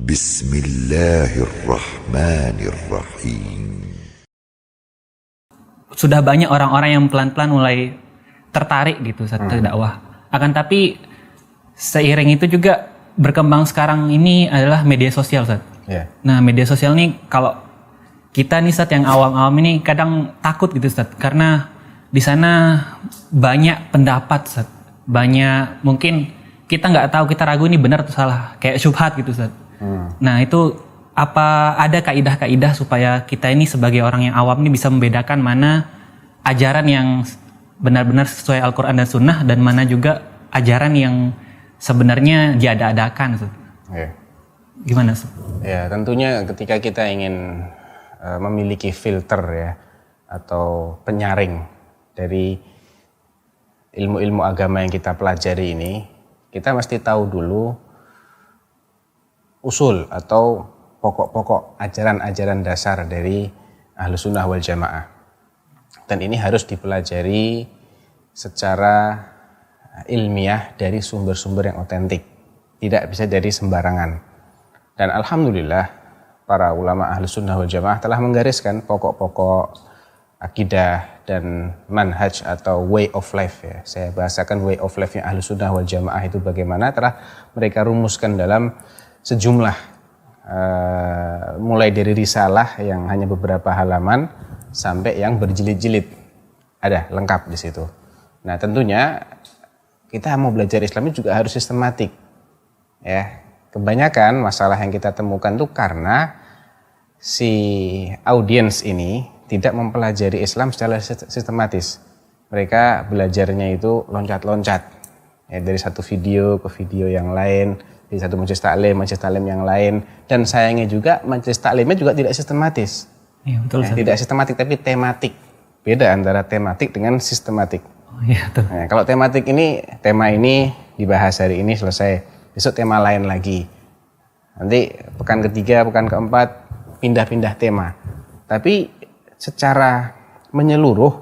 Bismillahirrahmanirrahim. Sudah banyak orang-orang yang pelan-pelan mulai tertarik gitu satu dakwah. Akan tapi seiring itu juga berkembang sekarang ini adalah media sosial, Ustaz. Yeah. Nah, media sosial nih kalau kita nih, Ustaz, yang awam-awam ini kadang takut gitu, Ustaz, karena di sana banyak pendapat, Ustaz. Banyak, mungkin kita nggak tahu, kita ragu ini benar atau salah, kayak syubhat gitu, Ustaz. Nah, itu apa ada kaidah-kaidah supaya kita ini sebagai orang yang awam ini bisa membedakan mana ajaran yang benar-benar sesuai Al-Quran dan Sunnah dan mana juga ajaran yang sebenarnya diada-adakan, Ustaz. Yeah. Gimana, Ustaz? Ya, tentunya ketika kita ingin memiliki filter ya atau penyaring dari ilmu-ilmu agama yang kita pelajari ini, kita mesti tahu dulu usul atau pokok-pokok ajaran-ajaran dasar dari Ahlus Sunnah wal Jamaah. Dan ini harus dipelajari secara ilmiah dari sumber-sumber yang otentik, tidak bisa dari sembarangan. Dan alhamdulillah para ulama Ahlus Sunnah wal Jamaah telah menggariskan pokok-pokok akidah dan manhaj atau way of life ya. Saya bahasakan way of life-nya Ahlus Sunnah wal Jamaah itu bagaimana, telah mereka rumuskan dalam sejumlah mulai dari risalah yang hanya beberapa halaman sampai yang berjilid-jilid, ada lengkap di situ. Nah, tentunya kita mau belajar Islam juga harus sistematik ya. Kebanyakan masalah yang kita temukan tuh karena si audiens ini tidak mempelajari Islam secara sistematis. Mereka belajarnya itu loncat-loncat ya, dari satu video ke video yang lain, dari satu majelis taklim yang lain, dan sayangnya juga majelis taklimnya juga tidak sistematis. Iya, betul, Ya, tidak sistematik tapi tematik. Beda antara tematik dengan sistematik. Oh, iya, betul. Nah, kalau tematik ini, tema ini dibahas hari ini selesai, besok tema lain lagi. Nanti pekan ketiga, pekan keempat pindah-pindah tema. Tapi secara menyeluruh,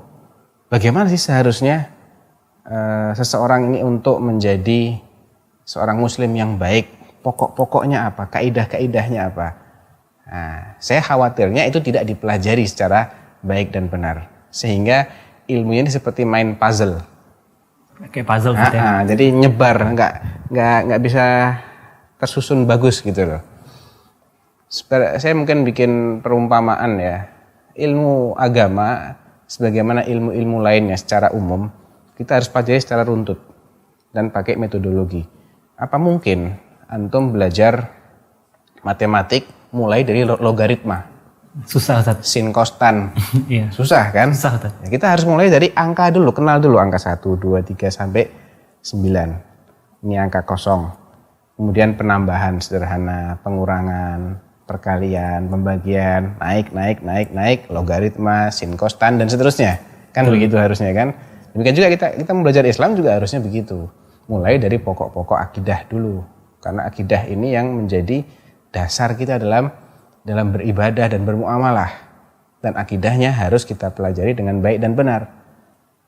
bagaimana sih seharusnya seseorang ini untuk menjadi seorang muslim yang baik? Pokok-pokoknya apa? Kaidah-kaidahnya apa? Nah, saya khawatirnya itu tidak dipelajari secara baik dan benar, sehingga ilmunya ini seperti main puzzle. Kayak puzzle gitu ya. Jadi nyebar, nggak bisa tersusun bagus gitu loh. Saya mungkin bikin perumpamaan ya, ilmu agama sebagaimana ilmu-ilmu lainnya secara umum kita harus pelajari secara runtut dan pakai metodologi. Apa mungkin antum belajar matematik mulai dari logaritma? Susah, Ustaz. Sin cos tan. Iya. Susah kan? Susah, Ustaz. Ya, kita harus mulai dari angka dulu, kenal dulu angka 1, 2, 3 sampai 9. Ini angka kosong. Kemudian penambahan sederhana, pengurangan, perkalian, pembagian, naik, logaritma, sin cos tan dan seterusnya. Kan begitu harusnya kan? Demikian juga kita belajar Islam juga harusnya begitu. Mulai dari pokok-pokok akidah dulu. Karena akidah ini yang menjadi dasar kita dalam beribadah dan bermuamalah. Dan akidahnya harus kita pelajari dengan baik dan benar.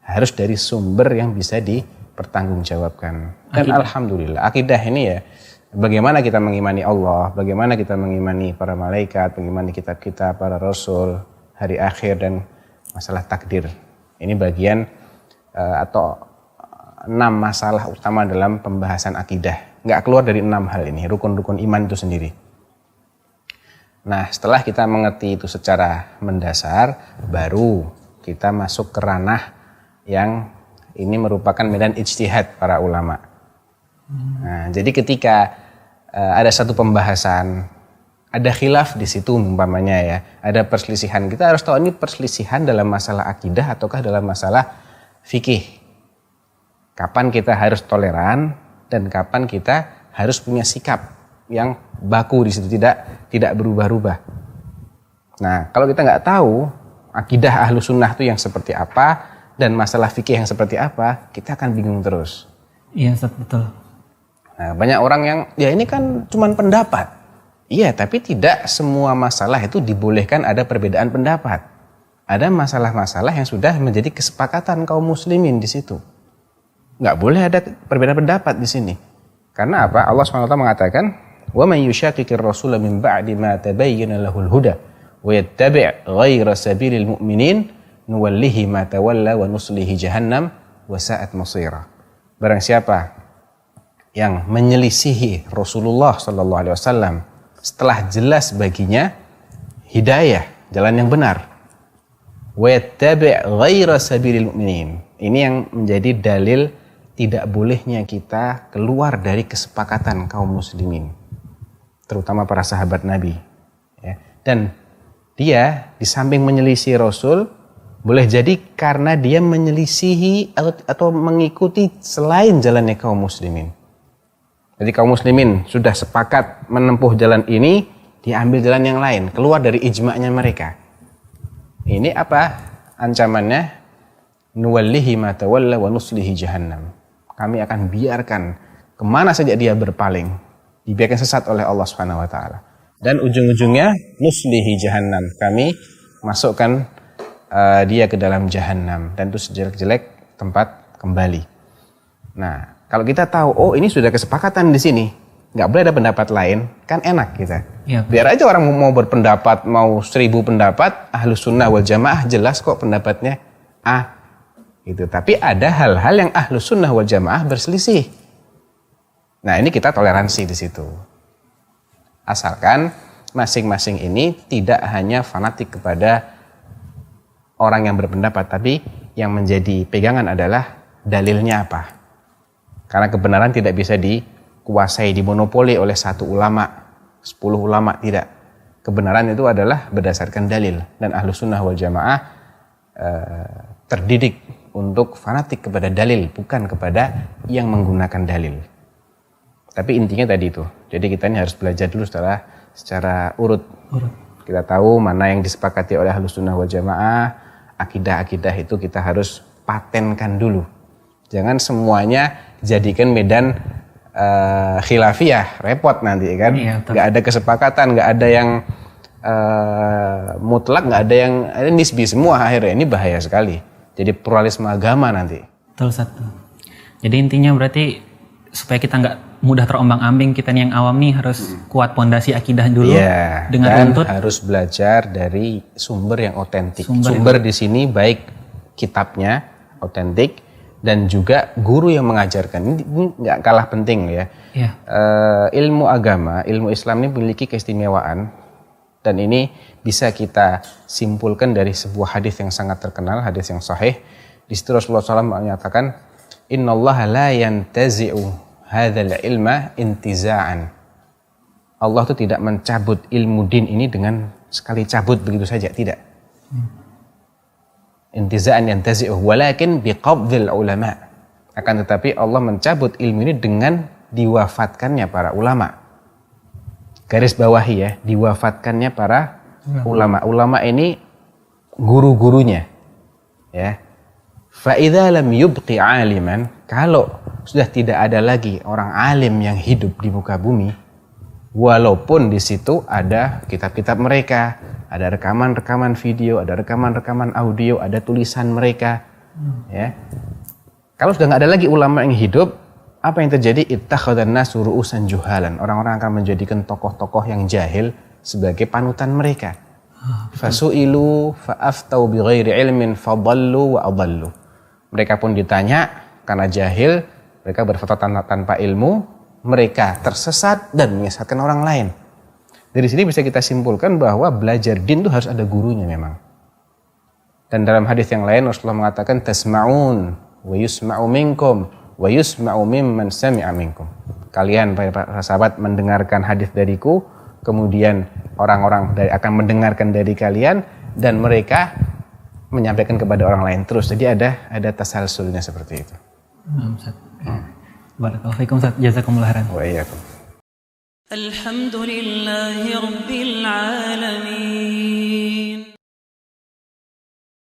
Harus dari sumber yang bisa dipertanggungjawabkan. Dan alhamdulillah akidah ini ya, bagaimana kita mengimani Allah, bagaimana kita mengimani para malaikat, mengimani kitab-kitab, para rasul, hari akhir dan masalah takdir. Ini bagian atau 6 masalah utama dalam pembahasan akidah. Nggak keluar dari 6 hal ini, rukun-rukun iman itu sendiri. Nah, setelah kita mengerti itu secara mendasar, baru kita masuk ke ranah yang ini merupakan medan ijtihad para ulama. Nah, jadi ketika ada satu pembahasan, ada khilaf di situ umpamanya ya, ada perselisihan, kita harus tahu ini perselisihan dalam masalah akidah ataukah dalam masalah fikih. Kapan kita harus toleran dan kapan kita harus punya sikap yang baku di situ, tidak berubah-ubah. Nah, kalau kita nggak tahu akidah Ahlus Sunnah itu yang seperti apa dan masalah fikih yang seperti apa, kita akan bingung terus. Iya, Ustaz, betul. Nah, banyak orang yang ya ini kan cuma pendapat. Iya, tapi tidak semua masalah itu dibolehkan ada perbedaan pendapat. Ada masalah-masalah yang sudah menjadi kesepakatan kaum muslimin di situ. Nggak boleh ada perbedaan pendapat di sini. Karena apa? Allah SWT mengatakan, Wa man yushaqiqir rasula min ba'di ma tabayyana lahul huda wa yattabi' ghaira sabilil mu'minin nuwallihi ma tawalla wa nuslihi jahannam wa sa'at masira. Barang siapa yang menyelisihi Rasulullah sallallahu alaihi wasallam setelah jelas baginya hidayah, jalan yang benar, wa yattabi' ghaira sabilil mu'minin. Ini yang menjadi dalil tidak bolehnya kita keluar dari kesepakatan kaum muslimin, terutama para sahabat Nabi. Ya. Dan dia di samping menyelisih Rasul, boleh jadi karena dia menyelisihi atau mengikuti selain jalannya kaum muslimin. Jadi kaum muslimin sudah sepakat menempuh jalan ini, dia ambil jalan yang lain, keluar dari ijma'nya mereka. Ini apa ancamannya? Nuwallihi ma tawalla wa nuslihi jahannam. Kami akan biarkan kemana saja dia berpaling, dibiarkan sesat oleh Allah Subhanahu wa taala. Dan ujung-ujungnya nuslihi jahannam. Kami masukkan dia ke dalam jahannam, dan itu sejelek-jelek tempat kembali. Nah, kalau kita tahu, oh ini sudah kesepakatan di sini, nggak boleh ada pendapat lain, kan enak kita. Ya, biar aja orang mau berpendapat, mau 1000 pendapat, Ahlus Sunnah wal Jamaah jelas kok pendapatnya A. Gitu. Tapi ada hal-hal yang Ahlus Sunnah wal Jamaah berselisih. Nah, ini kita toleransi di situ. Asalkan masing-masing ini tidak hanya fanatik kepada orang yang berpendapat, tapi yang menjadi pegangan adalah dalilnya apa. Karena kebenaran tidak bisa dikuasai, dimonopoli oleh satu ulama, 10 ulama, tidak. Kebenaran itu adalah berdasarkan dalil. Dan Ahlus Sunnah wal Jamaah terdidik untuk fanatik kepada dalil, bukan kepada yang menggunakan dalil. Tapi intinya tadi itu. Jadi kita ini harus belajar dulu secara urut. Kita tahu mana yang disepakati oleh Ahlus Sunnah wal Jamaah, akidah-akidah itu kita harus patenkan dulu. Jangan semuanya jadikan medan khilafiyah, repot nanti kan. Iya, nggak ada kesepakatan, nggak ada yang mutlak, nggak ada yang nisbi, semua akhirnya. Ini bahaya sekali. Jadi pluralisme agama nanti. Betul, satu. Jadi intinya berarti supaya kita nggak mudah terombang-ambing, kita nih yang awam nih harus kuat pondasi akidah dulu. Iya, dengan dan harus belajar dari sumber yang otentik. Sumber di sini baik kitabnya otentik dan juga guru yang mengajarkan. Ini nggak kalah penting ya. Iya. Ilmu agama, ilmu Islam ini memiliki keistimewaan. Dan ini bisa kita simpulkan dari sebuah hadis yang sangat terkenal, hadis yang sahih. Di situ Rasulullah SAW menyatakan, Innallaha la yantazi'u hadzal ilma intiza'an. Allah itu tidak mencabut ilmu din ini dengan sekali cabut begitu saja, tidak. Intiza'an yantazi'u, walakin biqabdil ulama. Akan tetapi Allah mencabut ilmu ini dengan diwafatkannya para ulama. Garis bawahi ya, diwafatkannya para ulama. Ulama ini guru-gurunya. Ya. Fa idza lam yubqi 'aliman, kalau sudah tidak ada lagi orang alim yang hidup di muka bumi, walaupun di situ ada kitab-kitab mereka, ada rekaman-rekaman video, ada rekaman-rekaman audio, ada tulisan mereka, ya. Kalau sudah nggak ada lagi ulama yang hidup, apa yang terjadi? Ittakhadhan nasu ru'usan juhalan. Orang-orang akan menjadikan tokoh-tokoh yang jahil sebagai panutan mereka. Fasu'ilu fa'aftau bighairi ilmin fadallu wa adallu. Mereka pun ditanya karena jahil, mereka berfatwa tanpa ilmu, mereka tersesat dan menyesatkan orang lain. Dari sini bisa kita simpulkan bahwa belajar din itu harus ada gurunya memang. Dan dalam hadis yang lain Rasulullah mengatakan tasma'un wa yusma'u minkum wa yusma'u mimman sami'a minkum. Kalian para sahabat mendengarkan hadis dariku, kemudian orang-orang akan mendengarkan dari kalian dan mereka menyampaikan kepada orang lain terus. Jadi ada tasalsulnya seperti itu. Barakallahu fiikum Ustaz, jazakumullah khairan. Wa iyyakum. Alhamdulillahirabbil alamin.